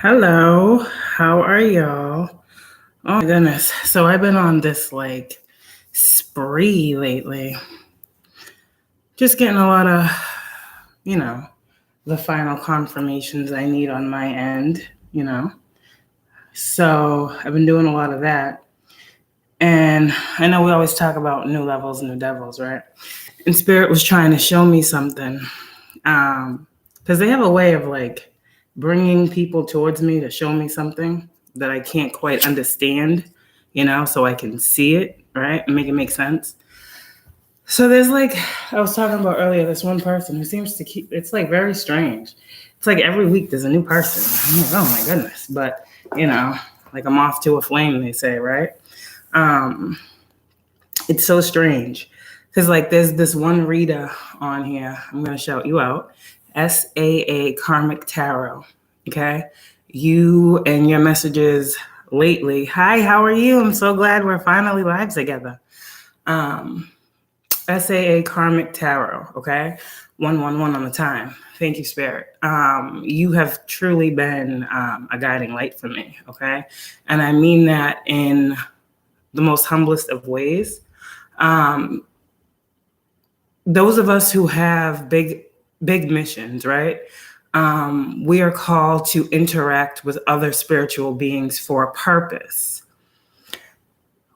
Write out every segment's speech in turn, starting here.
Hello, how are y'all? Oh my goodness. So I've been on this spree lately. Just getting a lot of, the final confirmations I need on my end. So I've been doing a lot of that. And I know we always talk about new levels, new devils, right? And Spirit was trying to show me something. Because they have a way of bringing people towards me to show me something that I can't quite understand, so I can see it, right? And make it make sense. So there's I was talking about earlier, this one person who seems to keep, it's very strange. It's every week there's a new person. I'm like, oh my goodness. But, like a moth to a flame, they say, right? It's so strange. Because there's this one reader on here, I'm going to shout you out, SAA Karmic Tarot, okay? You and your messages lately. Hi, how are you? I'm so glad we're finally live together. SAA Karmic Tarot, okay? 111 on the time. Thank you, Spirit. You have truly been a guiding light for me, okay? And I mean that in the most humblest of ways. Those of us who have big missions, right? We are called to interact with other spiritual beings for a purpose.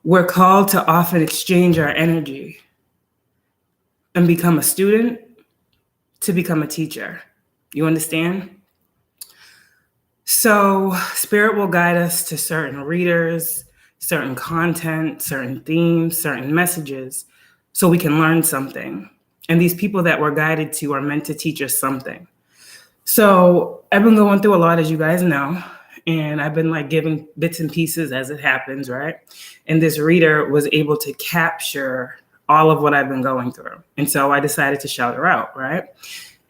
We're called to often exchange our energy and become a student to become a teacher. You understand? So Spirit will guide us to certain readers, certain content, certain themes, certain messages, so we can learn something. And these people that we're guided to are meant to teach us something. So I've been going through a lot, as you guys know, and I've been giving bits and pieces as it happens, right? And this reader was able to capture all of what I've been going through. And so I decided to shout her out, right?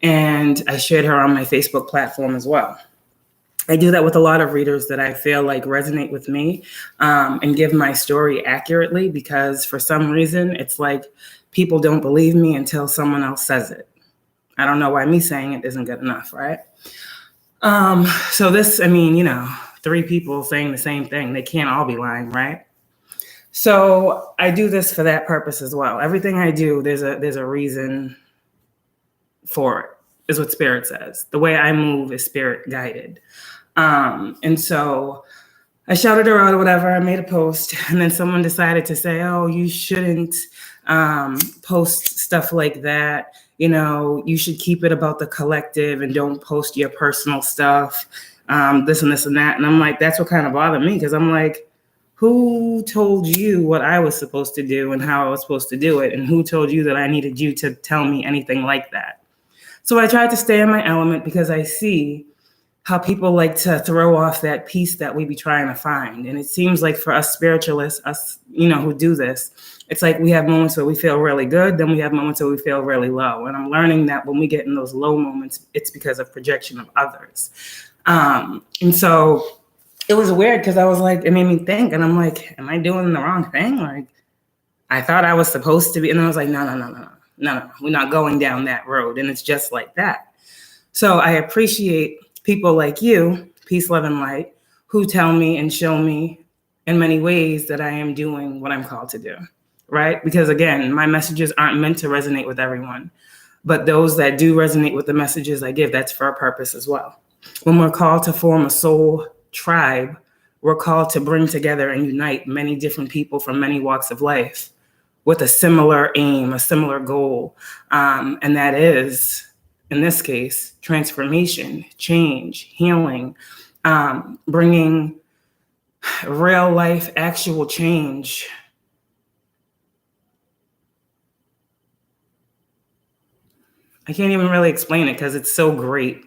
And I shared her on my Facebook platform as well. I do that with a lot of readers that I feel resonate with me and give my story accurately, because for some reason, it's people don't believe me until someone else says it. I don't know why me saying it isn't good enough, right? So this, 3 people saying the same thing, they can't all be lying, right? So I do this for that purpose as well. Everything I do, there's a reason for it, is what Spirit says. The way I move is Spirit guided. And so I shouted her out or whatever. I made a post, and then someone decided to say, oh, you shouldn't post stuff like that. You should keep it about the collective and don't post your personal stuff, this and this and that. And I'm like, that's what kind of bothered me, because I'm like, who told you what I was supposed to do and how I was supposed to do it? And who told you that I needed you to tell me anything like that? So I tried to stay in my element, because I see how people like to throw off that piece that we be trying to find. And it seems like for us spiritualists, us, who do this, it's we have moments where we feel really good, then we have moments where we feel really low. And I'm learning that when we get in those low moments, it's because of projection of others. And so it was weird, because I was it made me think, and I'm am I doing the wrong thing? I thought I was supposed to be. And I was no, we're not going down that road. And it's just like that. So I appreciate people like you, peace, love, and light, who tell me and show me in many ways that I am doing what I'm called to do, right? Because again, my messages aren't meant to resonate with everyone, but those that do resonate with the messages I give, that's for a purpose as well. When we're called to form a soul tribe, we're called to bring together and unite many different people from many walks of life with a similar aim, a similar goal, and that is, in this case, transformation, change, healing, bringing real life, actual change. I can't even really explain it, because it's so great.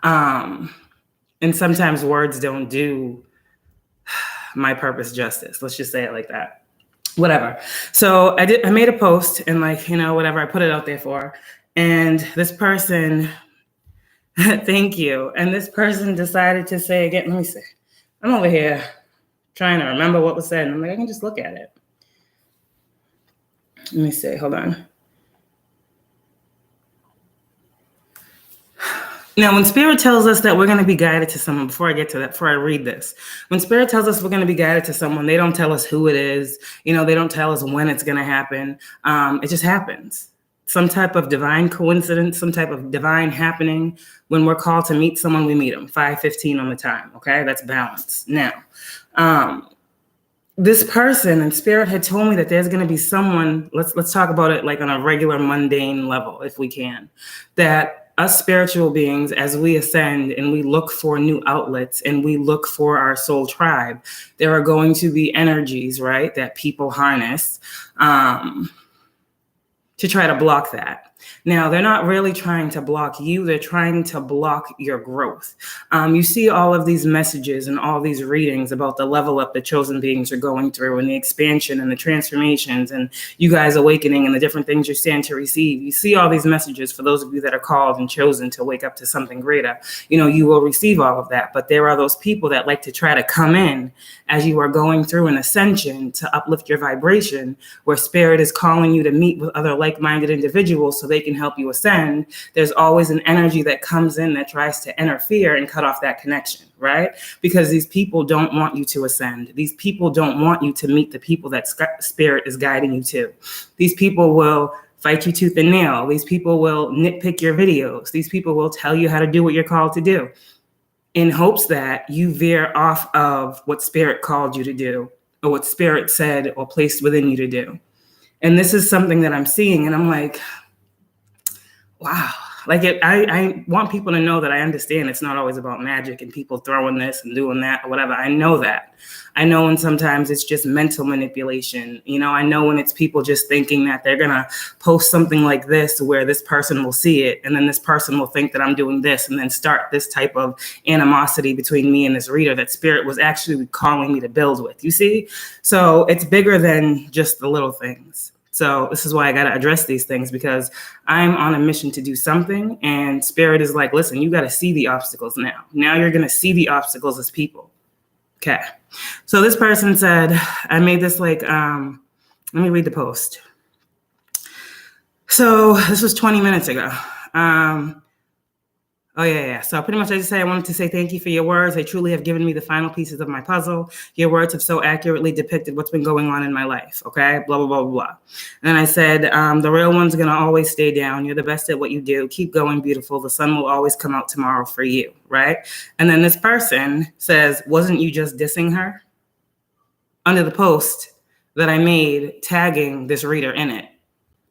And sometimes words don't do my purpose justice. Let's just say it like that. Whatever. So I made a post, and whatever, I put it out there for. And this person, thank you. And this person decided to say again, let me see. I'm over here trying to remember what was said. And I'm I can just look at it. Let me see. Hold on. Now, when Spirit tells us that we're going to be guided to someone, before I get to that, before I read this, when Spirit tells us we're going to be guided to someone, they don't tell us who it is. You know, they don't tell us when it's going to happen. It just happens. Some type of divine coincidence, some type of divine happening. When we're called to meet someone, we meet them 5:15 on the time. Okay, that's balance. Now, this person and Spirit had told me that there's going to be someone. Let's talk about it like on a regular mundane level, if we can. That us spiritual beings, as we ascend and we look for new outlets and we look for our soul tribe, there are going to be energies, right, that people harness to try to block that. Now, they're not really trying to block you. They're trying to block your growth. You see all of these messages and all these readings about the level up the chosen beings are going through and the expansion and the transformations and you guys awakening and the different things you stand to receive. You see all these messages for those of you that are called and chosen to wake up to something greater. You know, you will receive all of that. But there are those people that like to try to come in as you are going through an ascension to uplift your vibration, where Spirit is calling you to meet with other like-minded individuals so they can help you ascend. There's always an energy that comes in that tries to interfere and cut off that connection, right? Because these people don't want you to ascend. These people don't want you to meet the people that Spirit is guiding you to. These people will fight you tooth and nail. These people will nitpick your videos. These people will tell you how to do what you're called to do, in hopes that you veer off of what Spirit called you to do, or what Spirit said or placed within you to do. And this is something that I'm seeing, and I'm like, wow. Like, I want people to know that I understand it's not always about magic and people throwing this and doing that or whatever. I know that. I know when sometimes it's just mental manipulation. You know, I know when it's people just thinking that they're going to post something like this where this person will see it, and then this person will think that I'm doing this, and then start this type of animosity between me and this reader that Spirit was actually calling me to build with. You see? So it's bigger than just the little things. So this is why I got to address these things, because I'm on a mission to do something, and Spirit is like, listen, you got to see the obstacles now. Now you're going to see the obstacles as people. Okay. So this person said, I made this like, let me read the post. So this was 20 minutes ago. Oh, yeah. So pretty much I just say I wanted to say thank you for your words. They truly have given me the final pieces of my puzzle. Your words have so accurately depicted what's been going on in my life. Okay, blah, blah, blah, blah. And I said, the real one's going to always stay down. You're the best at what you do. Keep going, beautiful. The sun will always come out tomorrow for you. Right. And then this person says, wasn't you just dissing her? Under the post that I made tagging this reader in it.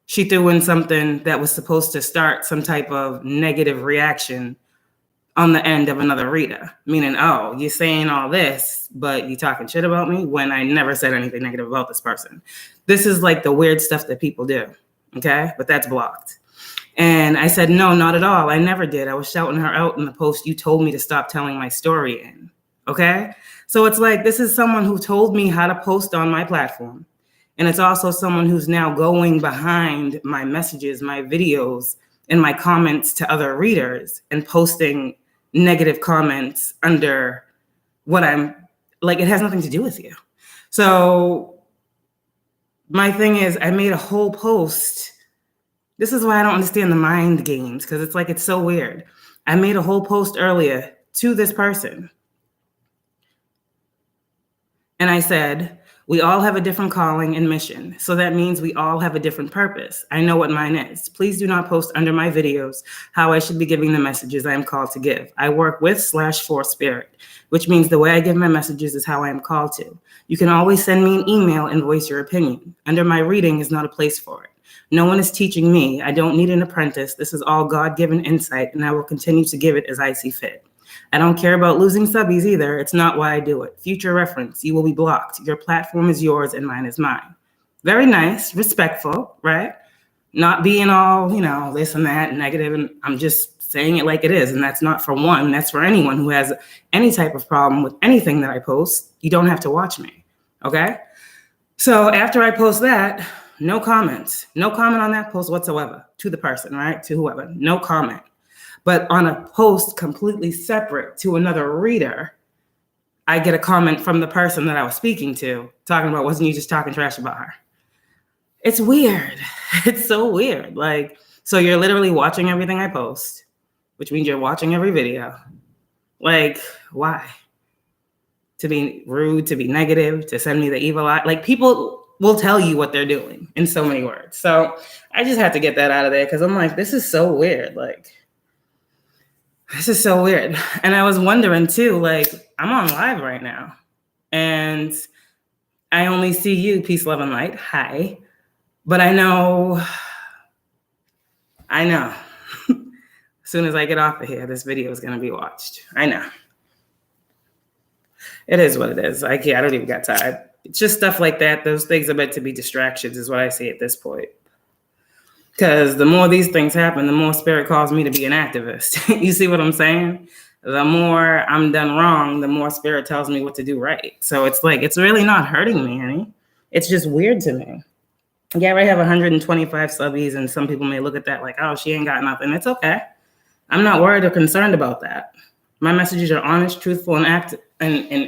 She threw in something that was supposed to start some type of negative reaction on the end of another reader, meaning, oh, you're saying all this, but you talking shit about me, when I never said anything negative about this person. This is like the weird stuff that people do, okay? But that's blocked. And I said, no, not at all. I never did. I was shouting her out in the post you told me to stop telling my story in, okay? So it's like, this is someone who told me how to post on my platform. And it's also someone who's now going behind my messages, my videos, and my comments to other readers and posting negative comments under what I'm like. It has nothing to do with you. So my thing is, I made a whole post. This is why I don't understand the mind games, because it's like, it's so weird. I made a whole post earlier to this person. And I said, we all have a different calling and mission. So that means we all have a different purpose. I know what mine is. Please do not post under my videos how I should be giving the messages I am called to give. I work with/for Spirit, which means the way I give my messages is how I am called to. You can always send me an email and voice your opinion. Under my reading is not a place for it. No one is teaching me. I don't need an apprentice. This is all God-given insight, and I will continue to give it as I see fit. I don't care about losing subbies either. It's not why I do it. Future reference, you will be blocked. Your platform is yours and mine is mine. Very nice, respectful, right? Not being all, this and that, negative. And I'm just saying it like it is. And that's not for one. That's for anyone who has any type of problem with anything that I post. You don't have to watch me, okay? So after I post that, no comments. No comment on that post whatsoever to the person, right? To whoever, no comment. But on a post completely separate to another reader, I get a comment from the person that I was speaking to, talking about, wasn't you just talking trash about her? It's weird. It's so weird. Like, so you're literally watching everything I post, which means you're watching every video. Like, why? To be rude, to be negative, to send me the evil eye. Like, people will tell you what they're doing in so many words. So I just had to get that out of there because I'm like, this is so weird. Like, this is so weird. And I was wondering too, like, I'm on live right now and I only see you, peace, love, and light. Hi. But I know. As soon as I get off of here, this video is going to be watched. I know. It is what it is. I don't even got time. It's just stuff like that. Those things are meant to be distractions is what I say at this point. Because the more these things happen, the more spirit calls me to be an activist. You see what I'm saying? The more I'm done wrong, the more spirit tells me what to do right. So it's like, it's really not hurting me any. It's just weird to me. Yeah, I have 125 subbies, and some people may look at that like, oh, she ain't got nothing. It's okay. I'm not worried or concerned about that. My messages are honest, truthful, and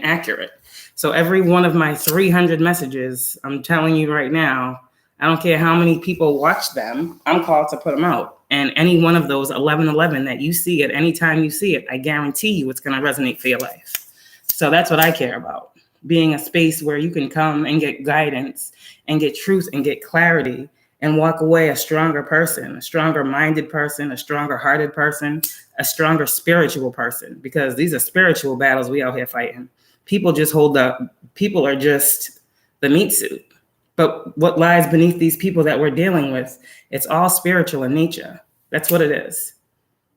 accurate. So every one of my 300 messages, I'm telling you right now, I don't care how many people watch them, I'm called to put them out. And any one of those 1111 that you see at any time you see it, I guarantee you it's going to resonate for your life. So that's what I care about. Being a space where you can come and get guidance and get truth and get clarity and walk away a stronger person, a stronger minded person, a stronger hearted person, a stronger spiritual person, because these are spiritual battles we out here fighting. People just hold up. People are just the meat suit. But what lies beneath these people that we're dealing with, it's all spiritual in nature. That's what it is.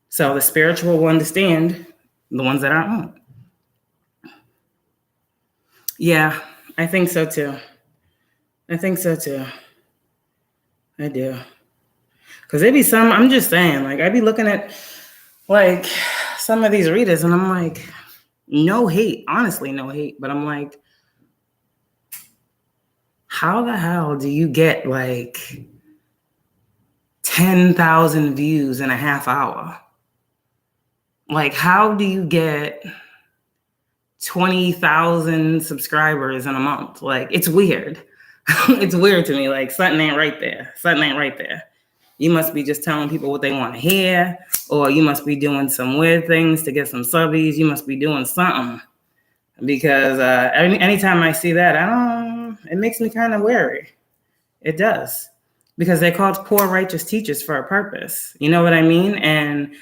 So the spiritual will understand the ones that aren't. Yeah, I think so too. I do. Because there be some, I'm just saying, like, I be looking at, like, some of these readers, and I'm like, no hate. Honestly, no hate. But I'm like, how the hell do you get, like, 10,000 views in a half hour? Like, how do you get 20,000 subscribers in a month? Like, it's weird. It's weird to me. Like, something ain't right there. You must be just telling people what they want to hear, or you must be doing some weird things to get some subbies. You must be doing something, because anytime I see that, it makes me kind of wary. It does, because they're called poor righteous teachers for a purpose. You know what I mean? And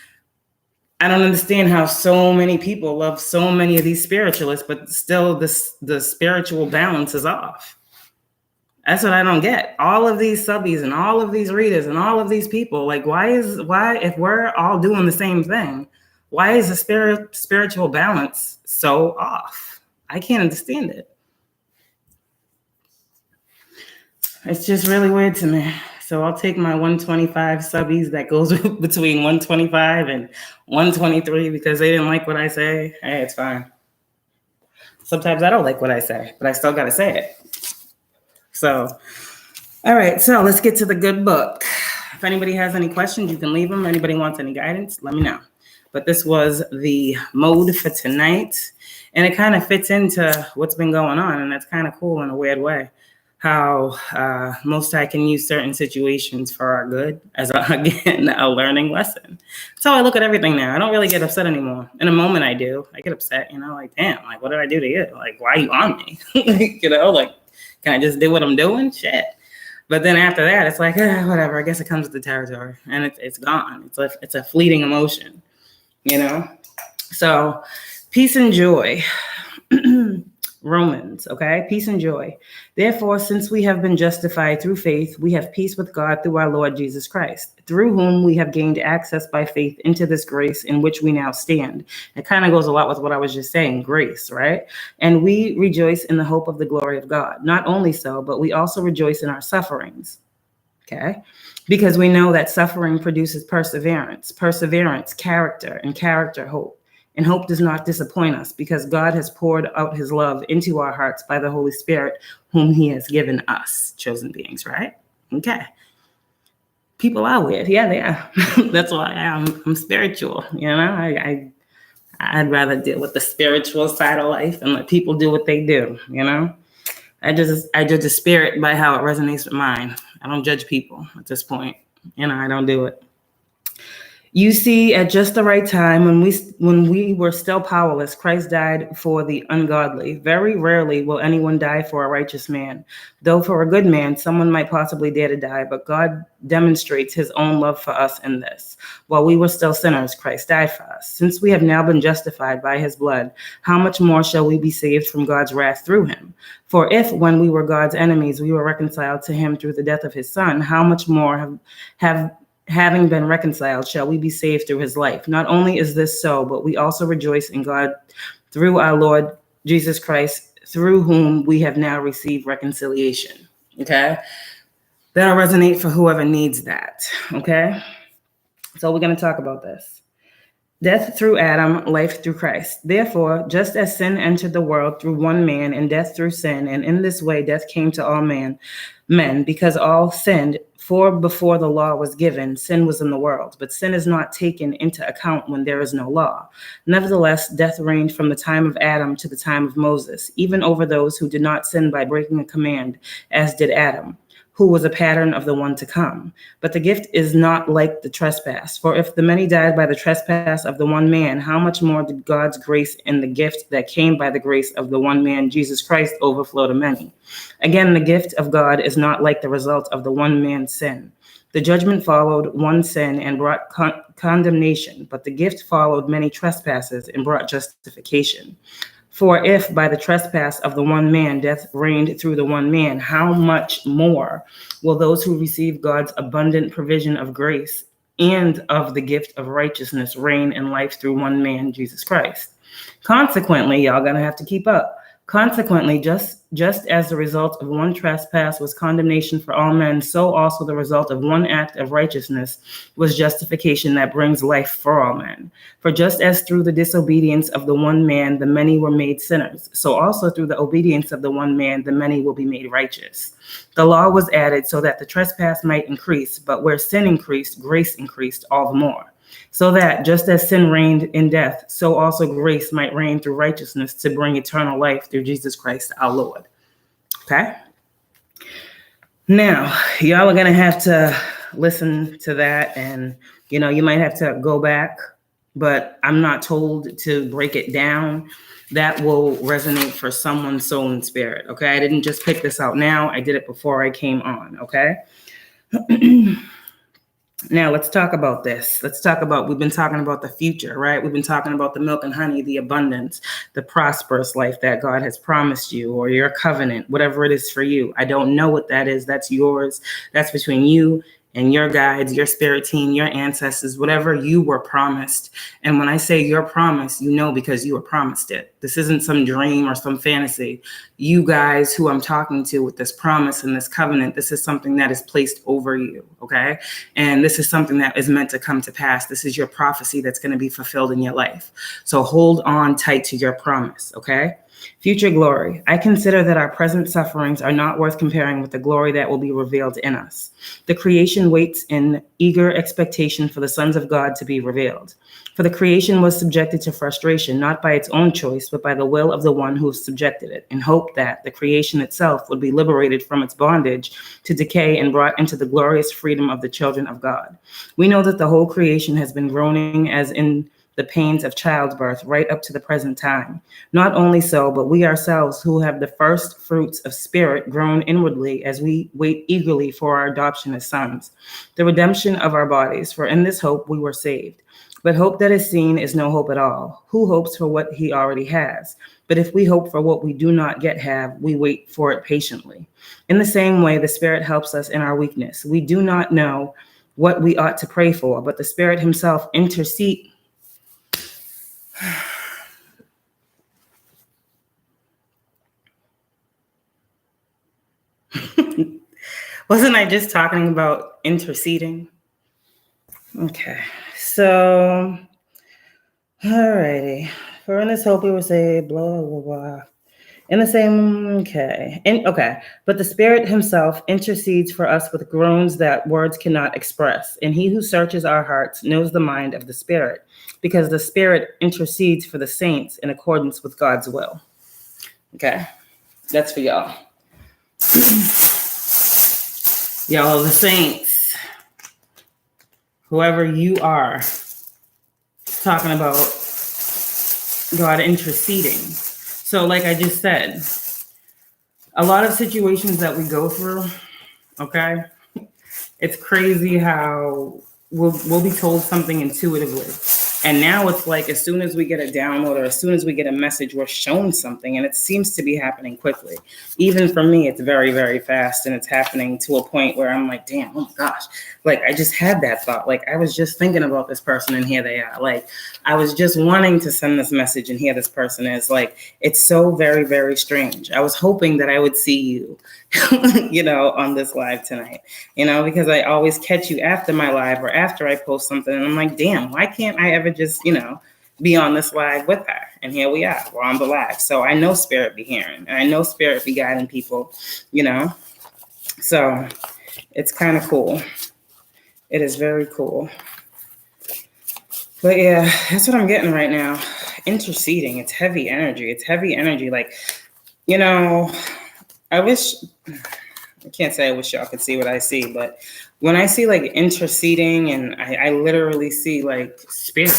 I don't understand how so many people love so many of these spiritualists, but still the spiritual balance is off. That's what I don't get. All of these subbies and all of these readers and all of these people, like, why if we're all doing the same thing, why is the spiritual balance so off? I can't understand it. It's just really weird to me. So I'll take my 125 subbies that goes between 125 and 123 because they didn't like what I say. Hey, it's fine. Sometimes I don't like what I say, but I still got to say it. So, all right. So let's get to the good book. If anybody has any questions, you can leave them. Anybody wants any guidance, let me know. But this was the mode for tonight. And it kind of fits into what's been going on. And that's kind of cool in a weird way. How Most High can use certain situations for our good as, again, a learning lesson. That's how I look at everything now. I don't really get upset anymore. In a moment, I do. I get upset, like, damn, like, what did I do to you? Like, why are you on me? Like, can I just do what I'm doing? Shit. But then after that, it's like, whatever. I guess it comes with the territory. And it's gone. It's a fleeting emotion, So peace and joy. Romans, okay? Peace and joy. Therefore, since we have been justified through faith, we have peace with God through our Lord Jesus Christ, through whom we have gained access by faith into this grace in which we now stand. It kind of goes a lot with what I was just saying, grace, right? And we rejoice in the hope of the glory of God. Not only so, but we also rejoice in our sufferings, okay? Because we know that suffering produces perseverance, character, and character, hope. And hope does not disappoint us because God has poured out his love into our hearts by the Holy Spirit, whom he has given us, chosen beings, right? Okay. People are weird. Yeah, they are. That's why I'm spiritual. I'd rather deal with the spiritual side of life and let people do what they do. I judge the spirit by how it resonates with mine. I don't judge people at this point. I don't do it. You see, at just the right time, when we were still powerless, Christ died for the ungodly. Very rarely will anyone die for a righteous man, though for a good man, someone might possibly dare to die. But God demonstrates his own love for us in this: while we were still sinners, Christ died for us. Since we have now been justified by his blood, how much more shall we be saved from God's wrath through him? For if, when we were God's enemies, we were reconciled to him through the death of his Son, how much more having been reconciled, shall we be saved through his life? Not only is this so, but we also rejoice in God through our Lord Jesus Christ, through whom we have now received reconciliation. Okay? That'll resonate for whoever needs that. Okay? So we're going to talk about this. Death through Adam, life through Christ. Therefore, just as sin entered the world through one man, and death through sin, and in this way death came to all men, because all sinned. For before the law was given, sin was in the world, but sin is not taken into account when there is no law. Nevertheless, death reigned from the time of Adam to the time of Moses, even over those who did not sin by breaking a command, as did Adam, who was a pattern of the one to come. But the gift is not like the trespass. For if the many died by the trespass of the one man, how much more did God's grace and the gift that came by the grace of the one man, Jesus Christ, overflow to many? Again, the gift of God is not like the result of the one man's sin. The judgment followed one sin and brought condemnation, but the gift followed many trespasses and brought justification. For if by the trespass of the one man death reigned through the one man, how much more will those who receive God's abundant provision of grace and of the gift of righteousness reign in life through one man, Jesus Christ? Consequently, y'all gonna have to keep up. Consequently, just as the result of one trespass was condemnation for all men, so also the result of one act of righteousness was justification that brings life for all men. For just as through the disobedience of the one man the many were made sinners, so also through the obedience of the one man the many will be made righteous. The law was added so that the trespass might increase, but where sin increased, grace increased all the more. So that just as sin reigned in death, so also grace might reign through righteousness to bring eternal life through Jesus Christ our Lord. Okay? Now, y'all are going to have to listen to that, and, you might have to go back, but I'm not told to break it down. That will resonate for someone's soul and spirit, okay? I didn't just pick this out now. I did it before I came on, okay? Now, let's talk about this. We've been talking about the future, right? We've been talking about the milk and honey, the abundance, the prosperous life that God has promised you, or your covenant, whatever it is for you. I don't know what that is. That's yours. That's between you and your guides, your spirit team, your ancestors, whatever you were promised. And when I say you're promised, because you were promised it. This isn't some dream or some fantasy. You guys who I'm talking to with this promise and this covenant, this is something that is placed over you, okay? And this is something that is meant to come to pass. This is your prophecy that's going to be fulfilled in your life. So hold on tight to your promise, okay? Future glory. I consider that our present sufferings are not worth comparing with the glory that will be revealed in us. The creation waits in eager expectation for the sons of God to be revealed. For the creation was subjected to frustration, not by its own choice, but by the will of the one who subjected it, in hope that the creation itself would be liberated from its bondage to decay and brought into the glorious freedom of the children of God. We know that the whole creation has been groaning as in the pains of childbirth right up to the present time. Not only so, but we ourselves who have the first fruits of spirit groan inwardly as we wait eagerly for our adoption as sons, the redemption of our bodies. For in this hope we were saved. But hope that is seen is no hope at all. Who hopes for what he already has? But if we hope for what we do not yet have, we wait for it patiently. In the same way, the Spirit helps us in our weakness. We do not know what we ought to pray for, but the Spirit himself intercedes. Wasn't I just talking about interceding? Okay, so, alrighty. For in this hope we will say, blah, blah, blah. In the same, but the Spirit himself intercedes for us with groans that words cannot express. And he who searches our hearts knows the mind of the Spirit, because the Spirit intercedes for the saints in accordance with God's will. Okay, that's for y'all. Y'all are the saints. Whoever you are, talking about God interceding. So like I just said, a lot of situations that we go through, okay, it's crazy how we'll be told something intuitively. And now it's like as soon as we get a download or as soon as we get a message, we're shown something, and it seems to be happening quickly. Even for me, it's very, very fast, and it's happening to a point where I'm like, damn, oh my gosh. Like, I just had that thought. Like, I was just thinking about this person, and here they are. Like, I was just wanting to send this message, and here this person is. Like, it's so very, very strange. I was hoping that I would see you, you know, on this live tonight, you know, because I always catch you after my live or after I post something, and I'm like, damn, why can't I ever just, you know, be on this live with her? And here we are, we're on the live. So I know spirit be hearing, and I know spirit be guiding people, you know. So it's kind of cool. It is very cool. But yeah, that's what I'm getting right now. Interceding. It's heavy energy. It's heavy energy. Like, you know, I can't say I wish y'all could see what I see, but when I see like interceding, and I literally see like spirit,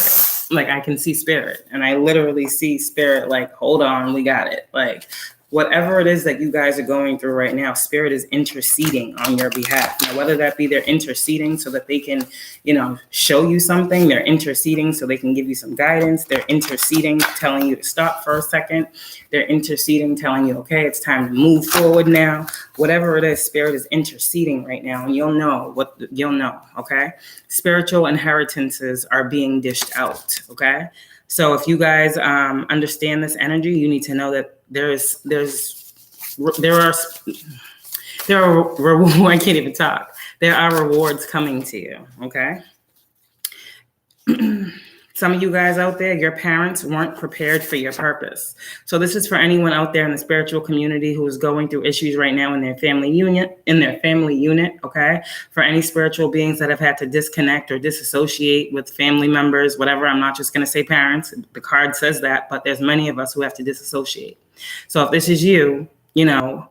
like I can see spirit, and I literally see spirit like, hold on, we got it. Like, whatever it is that you guys are going through right now, spirit is interceding on your behalf. Now, whether that be they're interceding so that they can, you know, show you something, they're interceding so they can give you some guidance, they're interceding, telling you to stop for a second, they're interceding, telling you, okay, it's time to move forward now. Whatever it is, spirit is interceding right now, and you'll know, okay? Spiritual inheritances are being dished out, okay? So if you guys understand this energy, you need to know that there are I can't even talk. There are rewards coming to you, okay? Some of you guys out there, your parents weren't prepared for your purpose. So this is for anyone out there in the spiritual community who is going through issues right now in their family unit, okay? For any spiritual beings that have had to disconnect or disassociate with family members, whatever. I'm not just going to say parents. The card says that, but there's many of us who have to disassociate. So if this is you, you know,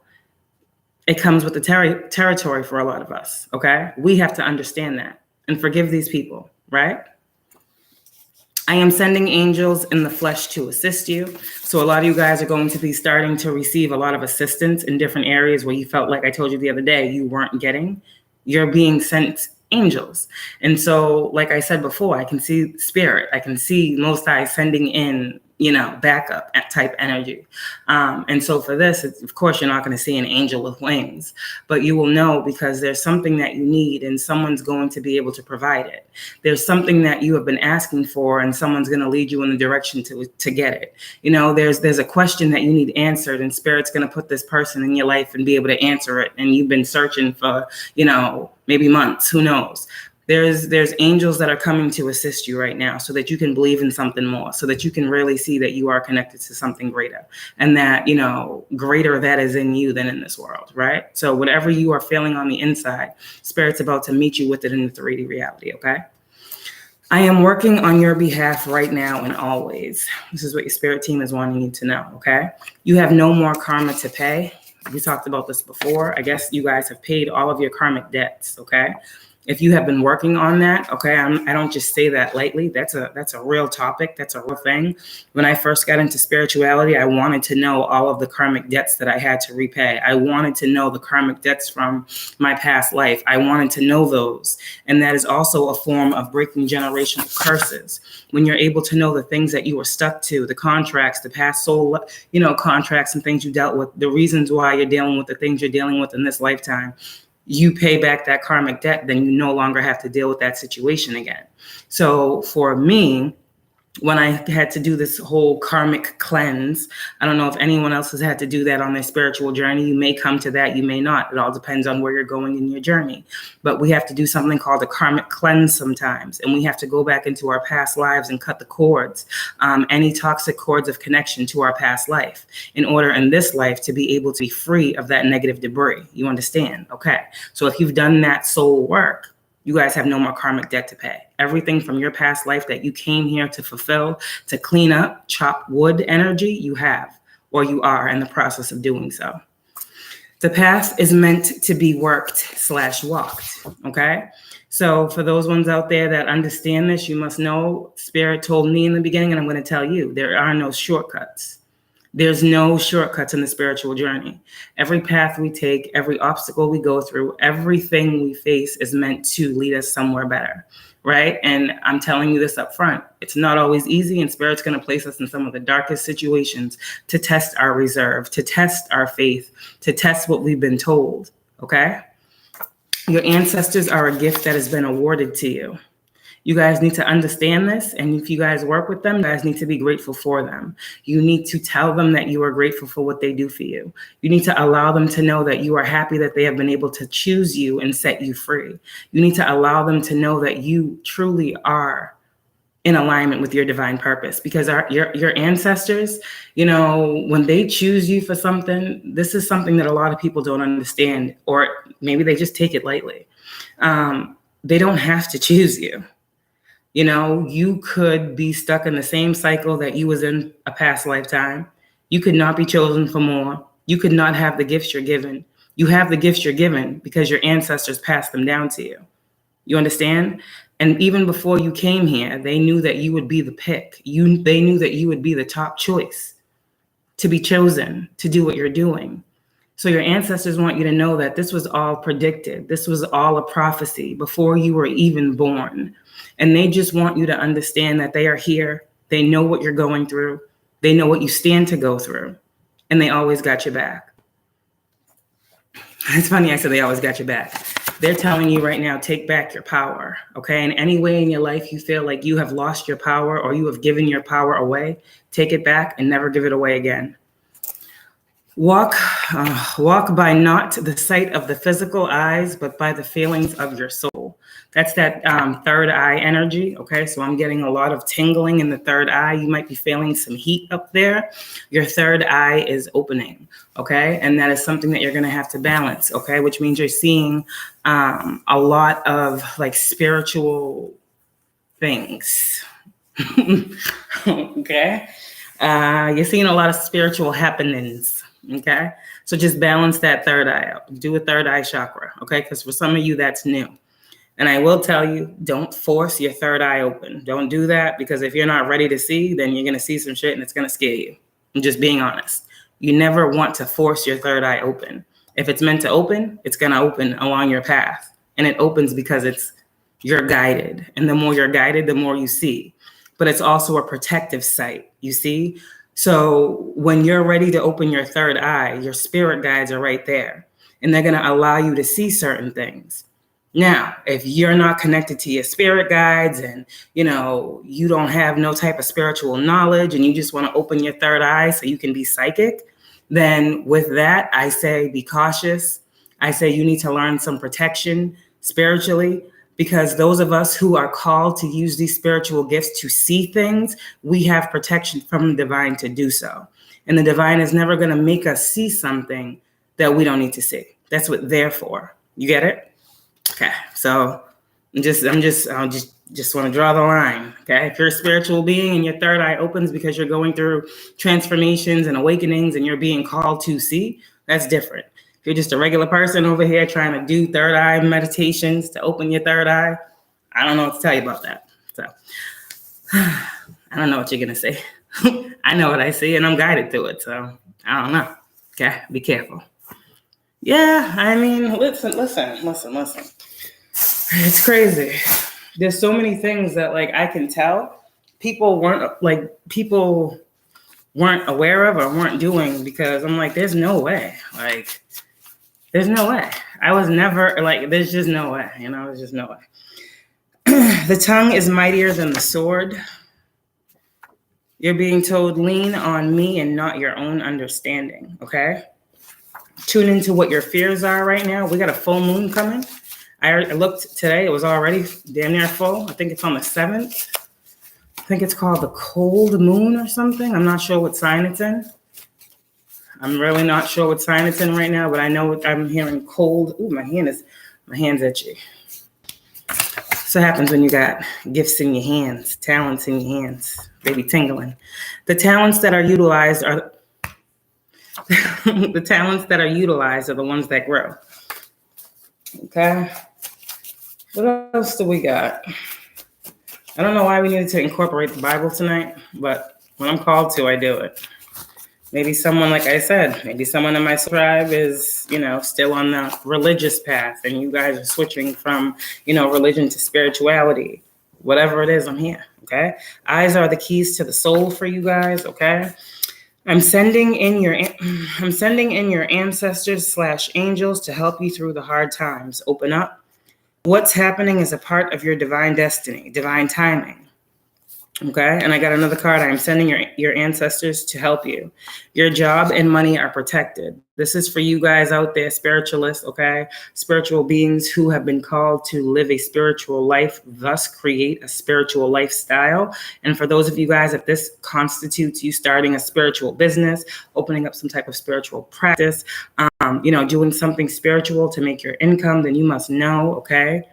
it comes with the territory for a lot of us, okay? We have to understand that and forgive these people, right? I am sending angels in the flesh to assist you. So a lot of you guys are going to be starting to receive a lot of assistance in different areas where you felt like I told you the other day you weren't getting. You're being sent angels. And so, like I said before, I can see spirit. I can see Most High sending in, you know, backup type energy. And so for this, of course, you're not going to see an angel with wings, but you will know because there's something that you need and someone's going to be able to provide it. There's something that you have been asking for and someone's going to lead you in the direction to get it. You know, there's a question that you need answered and spirit's going to put this person in your life and be able to answer it. And you've been searching for, you know, maybe months, who knows? There's angels that are coming to assist you right now so that you can believe in something more, so that you can really see that you are connected to something greater and that, you know, greater that is in you than in this world, right? So whatever you are feeling on the inside, spirit's about to meet you with it in the 3D reality, okay? I am working on your behalf right now and always. This is what your spirit team is wanting you to know, okay? You have no more karma to pay. We talked about this before. I guess you guys have paid all of your karmic debts, okay? If you have been working on that, okay, I don't just say that lightly. That's a real topic. That's a real thing. When I first got into spirituality, I wanted to know all of the karmic debts that I had to repay. I wanted to know the karmic debts from my past life. I wanted to know those. And that is also a form of breaking generational curses. When you're able to know the things that you were stuck to, the contracts, the past soul, you know, contracts and things you dealt with, the reasons why you're dealing with the things you're dealing with in this lifetime, you pay back that karmic debt, then you no longer have to deal with that situation again. So for me, when I had to do this whole karmic cleanse, I don't know if anyone else has had to do that on their spiritual journey. You may come to that, you may not. It all depends on where you're going in your journey. But we have to do something called a karmic cleanse sometimes. And we have to go back into our past lives and cut the cords, any toxic cords of connection to our past life in order in this life to be able to be free of that negative debris. You understand? Okay. So if you've done that soul work, you guys have no more karmic debt to pay. Everything from your past life that you came here to fulfill, to clean up, chop wood energy, you have, or you are in the process of doing so. The path is meant to be worked/walked, okay? So for those ones out there that understand this, you must know Spirit told me in the beginning, and I'm going to tell you, there are no shortcuts. There's no shortcuts in the spiritual journey. Every path we take, every obstacle we go through, everything we face is meant to lead us somewhere better, right? And I'm telling you this up front. It's not always easy, and Spirit's going to place us in some of the darkest situations to test our reserve, to test our faith, to test what we've been told, okay? Your ancestors are a gift that has been awarded to you. You guys need to understand this, and if you guys work with them, you guys need to be grateful for them. You need to tell them that you are grateful for what they do for you. You need to allow them to know that you are happy that they have been able to choose you and set you free. You need to allow them to know that you truly are in alignment with your divine purpose, because your ancestors, you know, when they choose you for something, this is something that a lot of people don't understand, or maybe they just take it lightly. They don't have to choose you. You know, you could be stuck in the same cycle that you was in a past lifetime. You could not be chosen for more. You could not have the gifts you're given. You have the gifts you're given because your ancestors passed them down to you. You understand? And even before you came here, they knew that you would be the pick. They knew that you would be the top choice to be chosen to do what you're doing. So your ancestors want you to know that this was all predicted. This was all a prophecy before you were even born. And they just want you to understand that they are here. They know what you're going through. They know what you stand to go through. And they always got your back. It's funny I said they always got your back. They're telling you right now, take back your power, okay? In any way in your life you feel like you have lost your power or you have given your power away, take it back and never give it away again. Walk by not the sight of the physical eyes, but by the feelings of your soul. That's that third eye energy, okay? So I'm getting a lot of tingling in the third eye. You might be feeling some heat up there. Your third eye is opening, okay? And that is something that you're gonna have to balance, okay? Which means you're seeing a lot of like spiritual things, okay? You're seeing a lot of spiritual happenings. Okay, so just balance that third eye out. Do a third eye chakra, okay? Because for some of you, that's new. And I will tell you, don't force your third eye open. Don't do that, because if you're not ready to see, then you're going to see some shit and it's going to scare you. I'm just being honest. You never want to force your third eye open. If it's meant to open, it's going to open along your path. And it opens because you're guided. And the more you're guided, the more you see. But it's also a protective sight, you see? So when you're ready to open your third eye, your spirit guides are right there, and they're going to allow you to see certain things. Now, if you're not connected to your spirit guides and, you know, you don't have no type of spiritual knowledge and you just want to open your third eye so you can be psychic, then with that, I say be cautious. I say you need to learn some protection spiritually, because those of us who are called to use these spiritual gifts to see things, we have protection from the divine to do so. And the divine is never going to make us see something that we don't need to see. That's what they're for. You get it? Okay. So I just want to draw the line. Okay. If you're a spiritual being and your third eye opens because you're going through transformations and awakenings and you're being called to see, that's different. If you're just a regular person over here trying to do third eye meditations to open your third eye, I don't know what to tell you about that. So I don't know what you're going to say. I know what I see and I'm guided through it. So I don't know. Okay. Be careful. Yeah. I mean, listen. It's crazy. There's so many things that like I can tell people weren't aware of or weren't doing, because I'm like, there's no way. Like, there's no way. I was never like, there's just no way. You know, there's just no way. The tongue is mightier than the sword. You're being told, lean on me and not your own understanding. Okay. Tune into what your fears are right now. We got a full moon coming. I looked today. It was already damn near full. I think it's on the 7th. I think it's called the cold moon or something. I'm not sure what sign it's in. I'm really not sure what sign it's in right now, but I know I'm hearing cold. Ooh, my hand's itchy. So happens when you got gifts in your hands, talents in your hands. They be tingling. The talents that are utilized are The talents that are utilized are the ones that grow. Okay. What else do we got? I don't know why we needed to incorporate the Bible tonight, but when I'm called to, I do it. Maybe someone, like I said, maybe someone in my tribe is, still on the religious path, and you guys are switching from, religion to spirituality. Whatever it is, I'm here, okay? Eyes are the keys to the soul for you guys, okay? I'm sending in your ancestors/angels to help you through the hard times. Open up. What's happening is a part of your divine destiny, divine timing. Okay, and I got another card. I'm sending your ancestors to help you. Your job and money are protected. This is for you guys out there, spiritualists, okay? Spiritual beings who have been called to live a spiritual life, thus create a spiritual lifestyle. And for those of you guys, if this constitutes you starting a spiritual business, opening up some type of spiritual practice, doing something spiritual to make your income, then you must know, okay,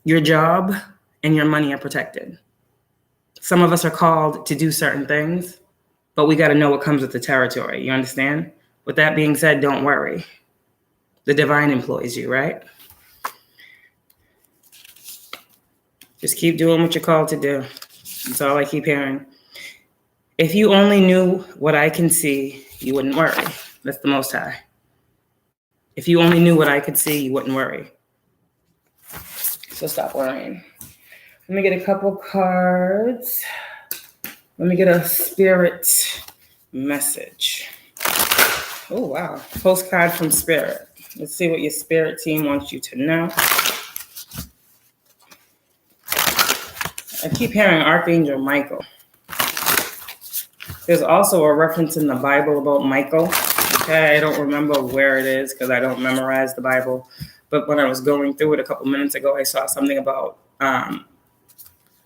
your job and your money are protected. Some of us are called to do certain things, but we got to know what comes with the territory. You understand? With that being said, don't worry. The divine employs you, right? Just keep doing what you're called to do. That's all I keep hearing. If you only knew what I can see, you wouldn't worry. That's the Most High. If you only knew what I could see, you wouldn't worry. So stop worrying. Let me get a couple cards. Let me get a spirit message. Oh, wow. Postcard from Spirit. Let's see what your spirit team wants you to know. I keep hearing Archangel Michael. There's also a reference in the Bible about Michael. Okay, I don't remember where it is because I don't memorize the Bible. But when I was going through it a couple minutes ago, I saw something about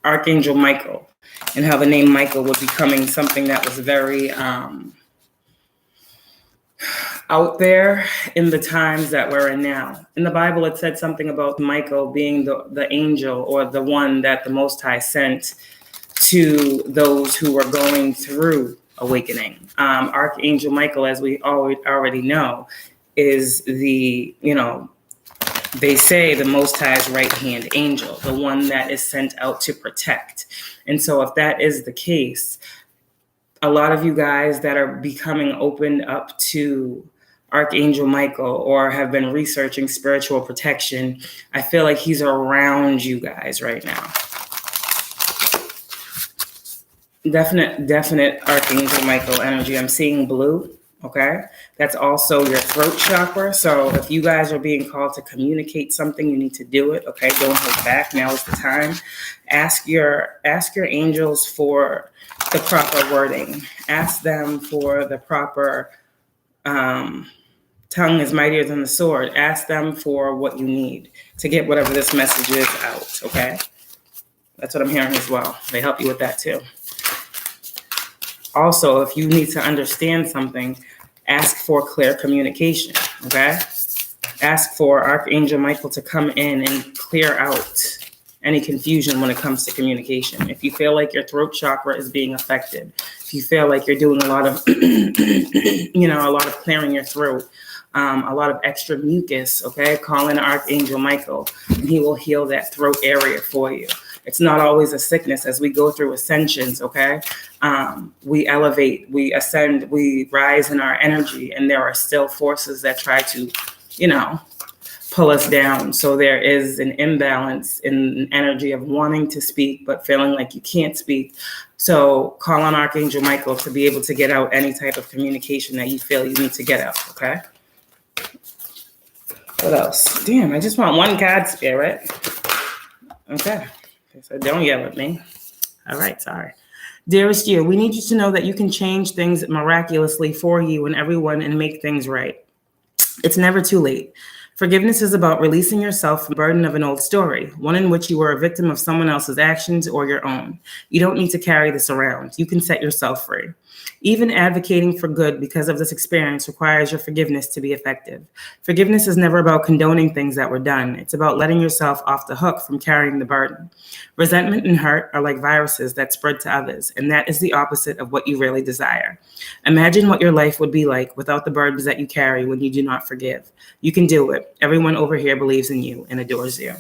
Archangel Michael and how the name Michael was becoming something that was very out there in the times that we're in now. In the Bible, it said something about Michael being the angel or the one that the Most High sent to those who were going through awakening. Archangel Michael, as we already know, is the, they say the Most High's right-hand angel, the one that is sent out to protect. And so if that is the case, a lot of you guys that are becoming opened up to Archangel Michael or have been researching spiritual protection, I feel like he's around you guys right now. Definite Archangel Michael energy. I'm seeing blue. Okay, that's also your throat chakra. So if you guys are being called to communicate something, you need to do it. Okay, don't hold back. Now is the time. Ask your angels for the proper wording. Ask them for the proper tongue is mightier than the sword. Ask them for what you need to get whatever this message is out. Okay, that's what I'm hearing as well. They help you with that too. Also, if you need to understand something, ask for clear communication, okay? Ask for Archangel Michael to come in and clear out any confusion when it comes to communication. If you feel like your throat chakra is being affected, if you feel like you're doing a lot of, a lot of clearing your throat, a lot of extra mucus, okay? Call in Archangel Michael, and he will heal that throat area for you. It's not always a sickness. As we go through ascensions, okay? We elevate, we ascend, we rise in our energy, and there are still forces that try to, pull us down. So there is an imbalance in energy of wanting to speak, but feeling like you can't speak. So call on Archangel Michael to be able to get out any type of communication that you feel you need to get out, okay? What else? Damn, I just want one card, Spirit. Okay. So don't yell at me. All right, sorry. Dearest you, we need you to know that you can change things miraculously for you and everyone and make things right. It's never too late. Forgiveness is about releasing yourself from the burden of an old story, one in which you were a victim of someone else's actions or your own. You don't need to carry this around. You can set yourself free. Even advocating for good because of this experience requires your forgiveness to be effective. Forgiveness is never about condoning things that were done. It's about letting yourself off the hook from carrying the burden. Resentment and hurt are like viruses that spread to others, and that is the opposite of what you really desire. Imagine what your life would be like without the burdens that you carry when you do not forgive. You can do it. Everyone over here believes in you and adores you.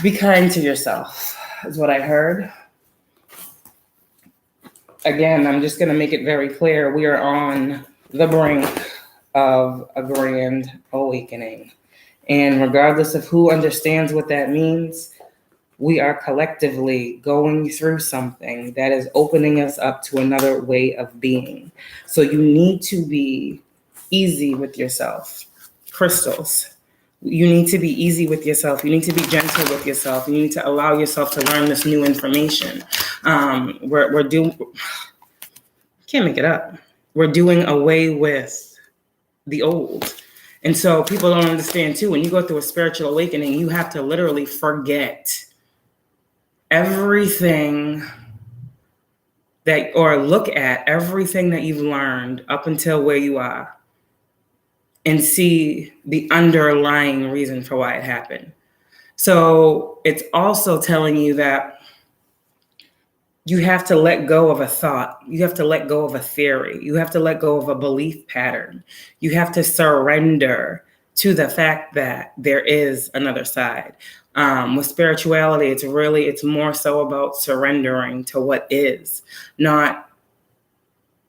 Be kind to yourself, is what I heard. Again, I'm just going to make it very clear. We are on the brink of a grand awakening. And regardless of who understands what that means, we are collectively going through something that is opening us up to another way of being. So you need to be easy with yourself. Crystals. You need to be easy with yourself. You need to be gentle with yourself. You need to allow yourself to learn this new information. We're doing, can't make it up. We're doing away with the old. And so people don't understand too, when you go through a spiritual awakening, you have to literally forget everything that, or look at everything that you've learned up until where you are and see the underlying reason for why it happened. So it's also telling you that you have to let go of a thought. You have to let go of a theory. You have to let go of a belief pattern. You have to surrender to the fact that there is another side. With spirituality, it's more so about surrendering to what is, not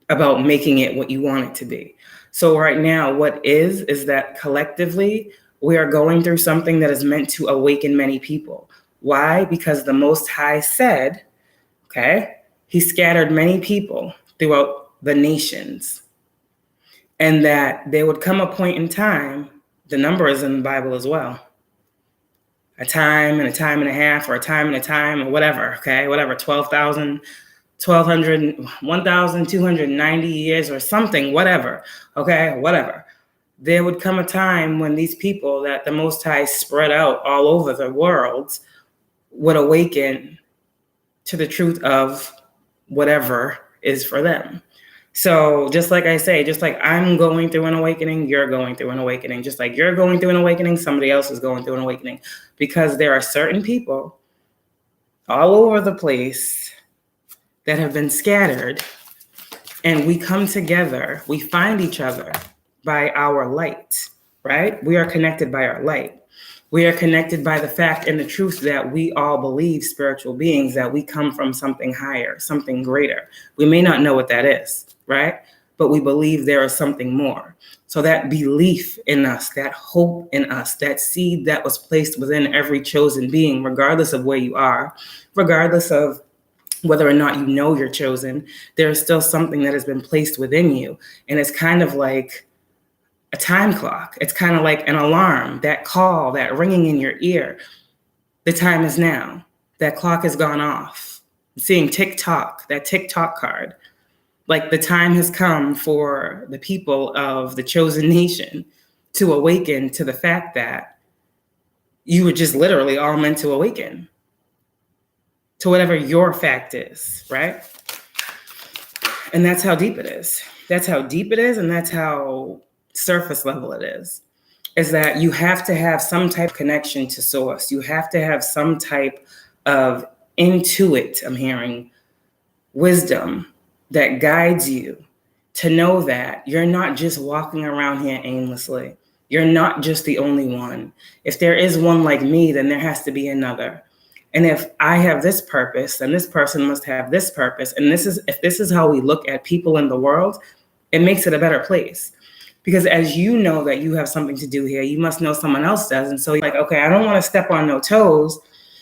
about making it what you want it to be. So right now, what is that collectively, we are going through something that is meant to awaken many people. Why? Because the Most High said, okay, he scattered many people throughout the nations, and that there would come a point in time, the number is in the Bible as well, a time and a time and a half, or a time and a time, or whatever, okay, whatever, 12,000, 1,200, 1,290 years or something, whatever, okay, whatever. There would come a time when these people that the Most High spread out all over the world would awaken to the truth of whatever is for them. So just like I say, just like I'm going through an awakening, you're going through an awakening. Just like you're going through an awakening, somebody else is going through an awakening. Because there are certain people all over the place that have been scattered, and we come together, we find each other by our light, right? We are connected by our light. We are connected by the fact and the truth that we all believe, spiritual beings, that we come from something higher, something greater. We may not know what that is, right? But we believe there is something more. So that belief in us, that hope in us, that seed that was placed within every chosen being, regardless of where you are, regardless of whether or not you know you're chosen, there is still something that has been placed within you. And it's kind of like a time clock. It's kind of like an alarm, that call, that ringing in your ear. The time is now. That clock has gone off. I'm seeing TikTok, that TikTok card. Like the time has come for the people of the chosen nation to awaken to the fact that you were just literally all meant to awaken to whatever your fact is, right? And that's how deep it is. That's how deep it is, and that's how surface level it is that you have to have some type of connection to source. You have to have some type of intuit, I'm hearing, wisdom that guides you to know that you're not just walking around here aimlessly. You're not just the only one. If there is one like me, then there has to be another. And if I have this purpose, then this person must have this purpose. And if this is how we look at people in the world, it makes it a better place. Because as you know that you have something to do here, you must know someone else does. And so you're like, okay, I don't want to step on no toes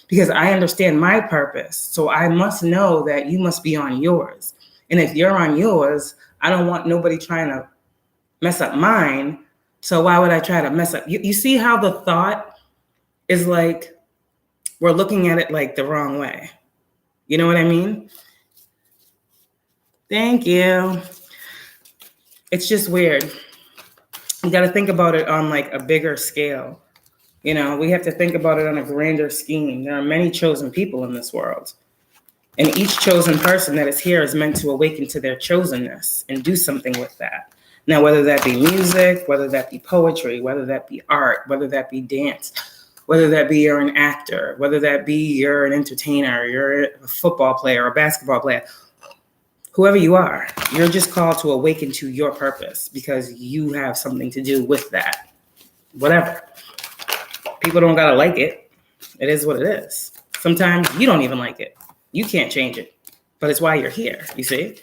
because I understand my purpose. So I must know that you must be on yours. And if you're on yours, I don't want nobody trying to mess up mine. So why would I try to mess up? You see how the thought is like, we're looking at it like the wrong way. You know what I mean? Thank you. It's just weird. You got to think about it on like a bigger scale. You know, we have to think about it on a grander scheme. There are many chosen people in this world. And each chosen person that is here is meant to awaken to their chosenness and do something with that. Now, whether that be music, whether that be poetry, whether that be art, whether that be dance, whether that be you're an actor, whether that be you're an entertainer, you're a football player or a basketball player, whoever you are, you're just called to awaken to your purpose because you have something to do with that. Whatever. People don't gotta like it. It is what it is. Sometimes you don't even like it. You can't change it, but it's why you're here, you see?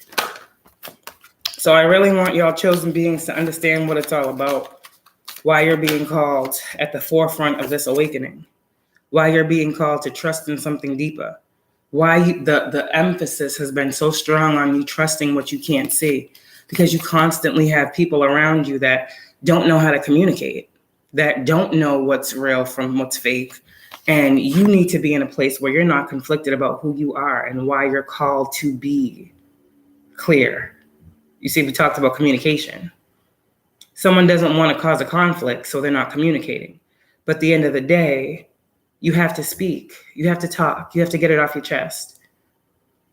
So I really want y'all chosen beings to understand what it's all about, why you're being called at the forefront of this awakening, why you're being called to trust in something deeper, why the emphasis has been so strong on you trusting what you can't see, because you constantly have people around you that don't know how to communicate, that don't know what's real from what's fake. And you need to be in a place where you're not conflicted about who you are and why you're called to be clear. You see, we talked about communication. Someone doesn't want to cause a conflict, so they're not communicating. But at the end of the day, you have to speak. You have to talk. You have to get it off your chest.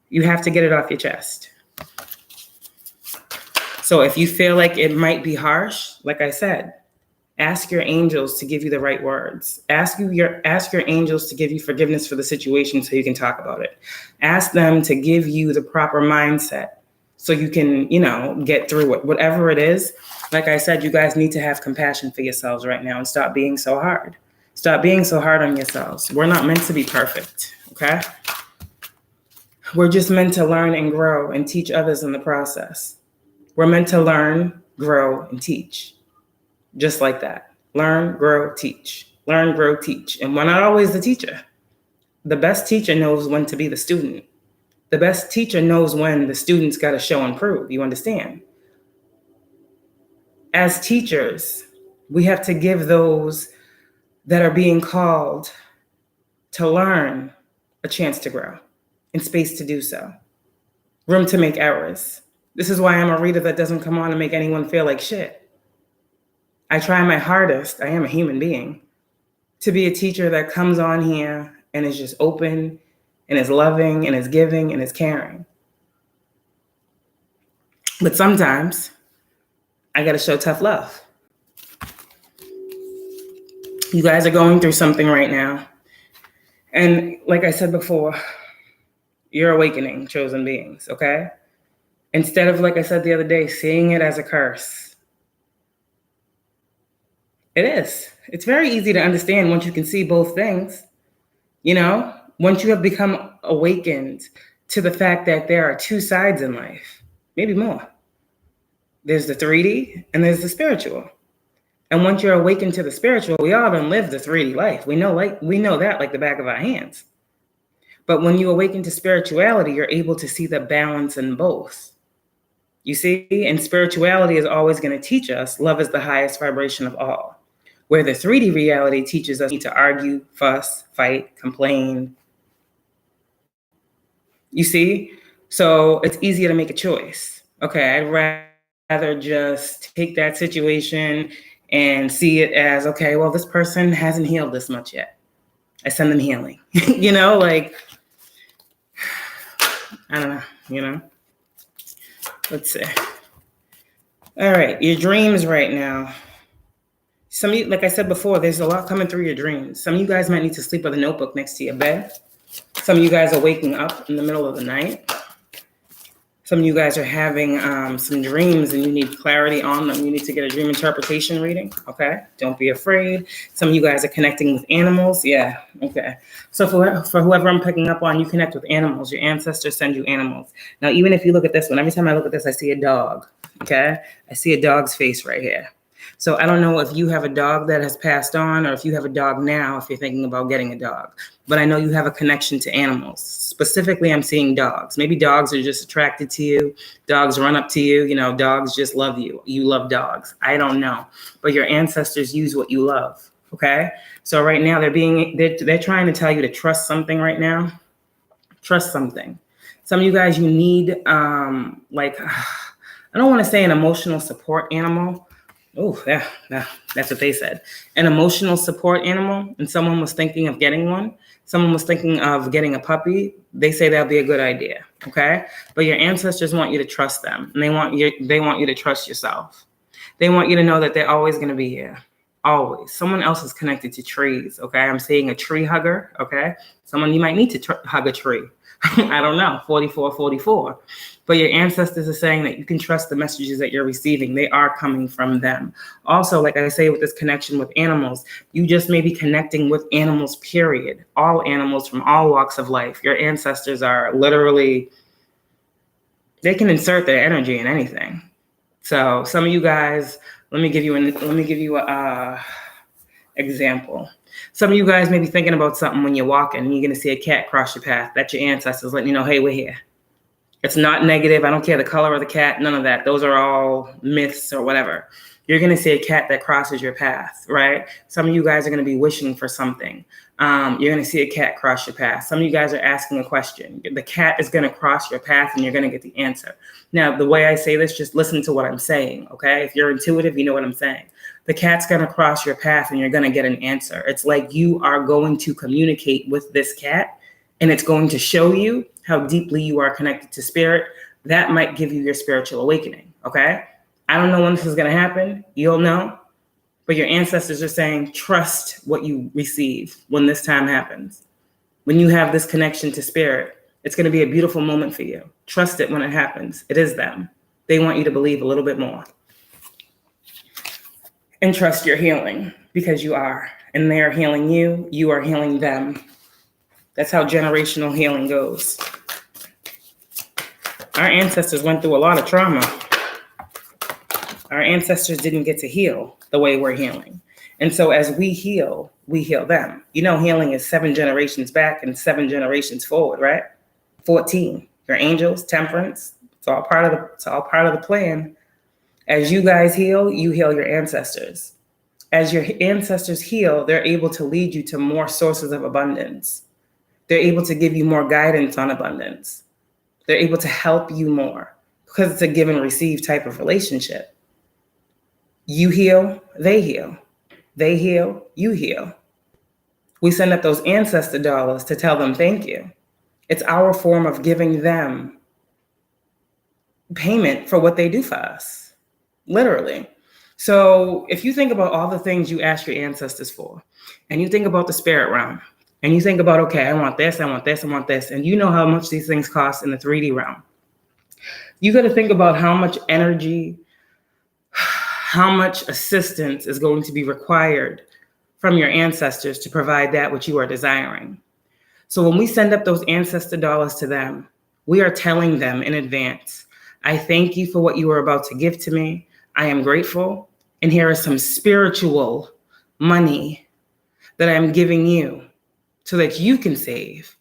You have to get it off your chest. So if you feel like it might be harsh, like I said, ask your angels to give you the right words. Ask your angels to give you forgiveness for the situation so you can talk about it. Ask them to give you the proper mindset so you can, get through it. Whatever it is, like I said, you guys need to have compassion for yourselves right now and stop being so hard. Stop being so hard on yourselves. We're not meant to be perfect, okay? We're just meant to learn and grow and teach others in the process. We're meant to learn, grow, and teach. Just like that. Learn, grow, teach. Learn, grow, teach. And we're not always the teacher. The best teacher knows when to be the student. The best teacher knows when the student's got to show and prove. You understand? As teachers, we have to give those that are being called to learn a chance to grow and space to do so. Room to make errors. This is why I'm a reader that doesn't come on and make anyone feel like shit. I try my hardest, I am a human being, to be a teacher that comes on here and is just open and is loving and is giving and is caring. But sometimes I gotta show tough love. You guys are going through something right now. And like I said before, you're awakening, chosen beings, okay? Instead of, like I said the other day, seeing it as a curse. It is. It's very easy to understand once you can see both things. Once you have become awakened to the fact that there are two sides in life, maybe more. There's the 3D and there's the spiritual. And once you're awakened to the spiritual, we all done live the 3D life. We know that like the back of our hands. But when you awaken to spirituality, you're able to see the balance in both. You see, and spirituality is always going to teach us love is the highest vibration of all. Where the 3D reality teaches us to argue, fuss, fight, complain. You see? So it's easier to make a choice. Okay, I'd rather just take that situation and see it as, okay, well, this person hasn't healed this much yet. I send them healing. I don't know, Let's see. All right, your dreams right now. Some of you, like I said before, there's a lot coming through your dreams. Some of you guys might need to sleep with a notebook next to your bed. Some of you guys are waking up in the middle of the night. Some of you guys are having some dreams and you need clarity on them. You need to get a dream interpretation reading, okay? Don't be afraid. Some of you guys are connecting with animals. Yeah, okay. So for whoever I'm picking up on, you connect with animals. Your ancestors send you animals. Now, even if you look at this one, every time I look at this, I see a dog, okay? I see a dog's face right here. So I don't know if you have a dog that has passed on or if you have a dog now, if you're thinking about getting a dog. But I know you have a connection to animals. Specifically, I'm seeing dogs. Maybe dogs are just attracted to you. Dogs run up to you. Dogs just love you. You love dogs. I don't know. But your ancestors use what you love, okay? So right now, they're trying to tell you to trust something right now. Trust something. Some of you guys, you need, I don't want to say an emotional support animal, Oh, yeah, that's what they said. An emotional support animal, and someone was thinking of getting one. Someone was thinking of getting a puppy. They say that'll be a good idea, okay? But your ancestors want you to trust them, and they want you to trust yourself. They want you to know that they're always going to be here. Always. Someone else is connected to trees, okay? I'm seeing a tree hugger, okay? Someone, you might need to hug a tree. I don't know, 4444. But your ancestors are saying that you can trust the messages that you're receiving. They are coming from them. Also, like I say, with this connection with animals, you just may be connecting with animals, period. All animals from all walks of life. Your ancestors are literally, they can insert their energy in anything. So some of you guys, let me give you a example. Some of you guys may be thinking about something when you're walking and you're going to see a cat cross your path. That's your ancestors letting you know, hey, we're here. It's not negative. I don't care the color of the cat, none of that. Those are all myths or whatever. You're going to see a cat that crosses your path, right? Some of you guys are going to be wishing for something. You're going to see a cat cross your path. Some of you guys are asking a question. The cat is going to cross your path and you're going to get the answer. Now, the way I say this, just listen to what I'm saying, okay? If you're intuitive, you know what I'm saying. The cat's going to cross your path and you're going to get an answer. It's like you are going to communicate with this cat and it's going to show you how deeply you are connected to spirit. That might give you your spiritual awakening, okay? I don't know when this is going to happen. You'll know. But your ancestors are saying, trust what you receive when this time happens. When you have this connection to spirit, it's going to be a beautiful moment for you. Trust it when it happens. It is them. They want you to believe a little bit more. And trust your healing, because you are. And they are healing you. You are healing them. That's how generational healing goes. Our ancestors went through a lot of trauma. Our ancestors didn't get to heal the way we're healing. And so as we heal them. You know, healing is 7 generations back and 7 generations forward, right? 14. Your angels, temperance. It's all part of the plan. As you guys heal, you heal your ancestors. As your ancestors heal, they're able to lead you to more sources of abundance. They're able to give you more guidance on abundance. They're able to help you more because it's a give and receive type of relationship. You heal, they heal. They heal, you heal. We send up those ancestor dollars to tell them thank you. It's our form of giving them payment for what they do for us, literally. So if you think about all the things you ask your ancestors for, and you think about the spirit realm, and you think about, okay, I want this, I want this, I want this, and you know how much these things cost in the 3D realm. You got to think about how much energy, how much assistance is going to be required from your ancestors to provide that which you are desiring. So when we send up those ancestor dollars to them, we are telling them in advance, I thank you for what you are about to give to me. I am grateful. And here is some spiritual money that I'm giving you so that you can save.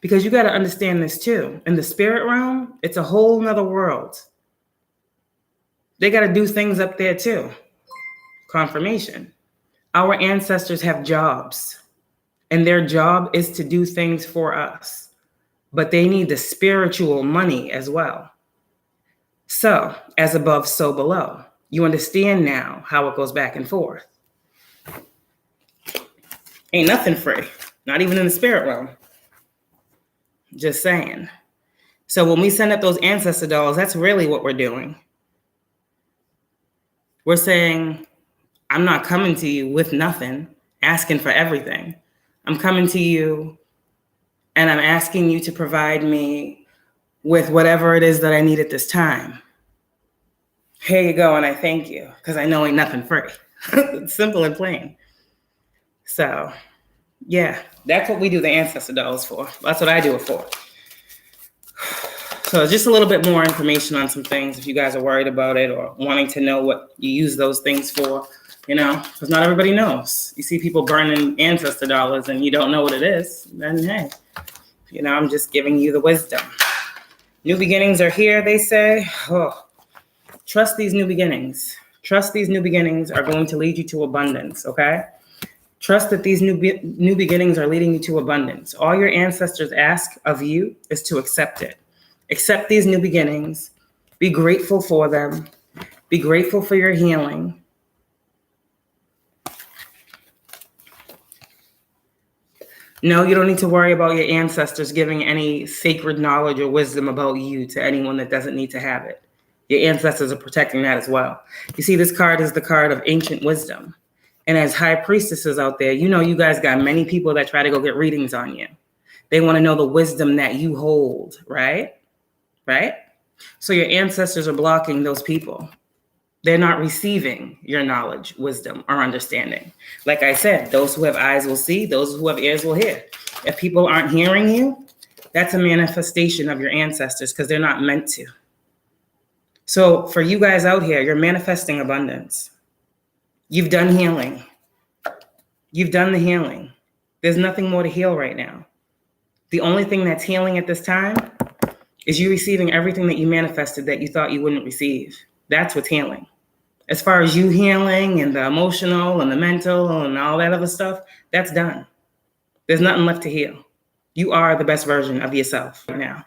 Because you got to understand this too. In the spirit realm, it's a whole nother world. They got to do things up there too. Confirmation. Our ancestors have jobs, and their job is to do things for us, but they need the spiritual money as well. So, as above, so below. You understand now how it goes back and forth. Ain't nothing free, not even in the spirit realm. Just saying. So when we send up those ancestor dollars, that's really what we're doing. We're saying, I'm not coming to you with nothing, asking for everything. I'm coming to you and I'm asking you to provide me with whatever it is that I need at this time. Here you go, and I thank you, because I know ain't nothing free. It's simple and plain. So, yeah, that's what we do the ancestor dollars for. That's what I do it for. So just a little bit more information on some things if you guys are worried about it or wanting to know what you use those things for, you know, because not everybody knows. You see people burning ancestor dollars and you don't know what it is, then hey, you know, I'm just giving you the wisdom. New beginnings are here, they say. Oh, trust these new beginnings. Trust these new beginnings are going to lead you to abundance, okay? Trust that these new beginnings are leading you to abundance. All your ancestors ask of you is to accept it. Accept these new beginnings. Be grateful for them. Be grateful for your healing. No, you don't need to worry about your ancestors giving any sacred knowledge or wisdom about you to anyone that doesn't need to have it. Your ancestors are protecting that as well. You see, this card is the card of ancient wisdom. And as high priestesses out there, you know you guys got many people that try to go get readings on you. They want to know the wisdom that you hold, right? Right? So your ancestors are blocking those people. They're not receiving your knowledge, wisdom, or understanding. Like I said, those who have eyes will see, those who have ears will hear. If people aren't hearing you, that's a manifestation of your ancestors because they're not meant to. So for you guys out here, you're manifesting abundance. You've done healing. You've done the healing. There's nothing more to heal right now. The only thing that's healing at this time is you receiving everything that you manifested that you thought you wouldn't receive. That's what's healing. As far as you healing and the emotional and the mental and all that other stuff, that's done. There's nothing left to heal. You are the best version of yourself right now.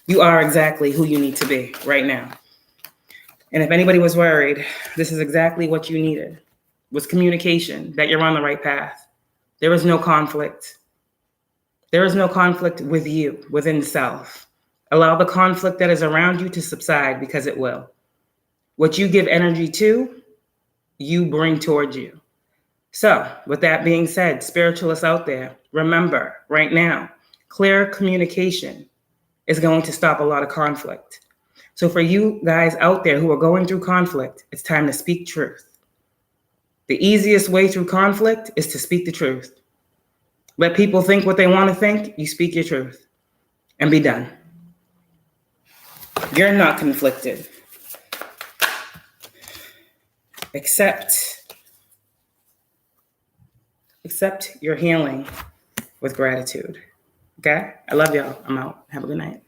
You are exactly who you need to be right now. And if anybody was worried, this is exactly what you needed, was communication, that you're on the right path. There is no conflict. There is no conflict with you, within self. Allow the conflict that is around you to subside because it will. What you give energy to, you bring towards you. So with that being said, spiritualists out there, remember right now, clear communication is going to stop a lot of conflict. So for you guys out there who are going through conflict, it's time to speak truth. The easiest way through conflict is to speak the truth. Let people think what they want to think. You speak your truth and be done. You're not conflicted. Accept your healing with gratitude. Okay? I love y'all. I'm out. Have a good night.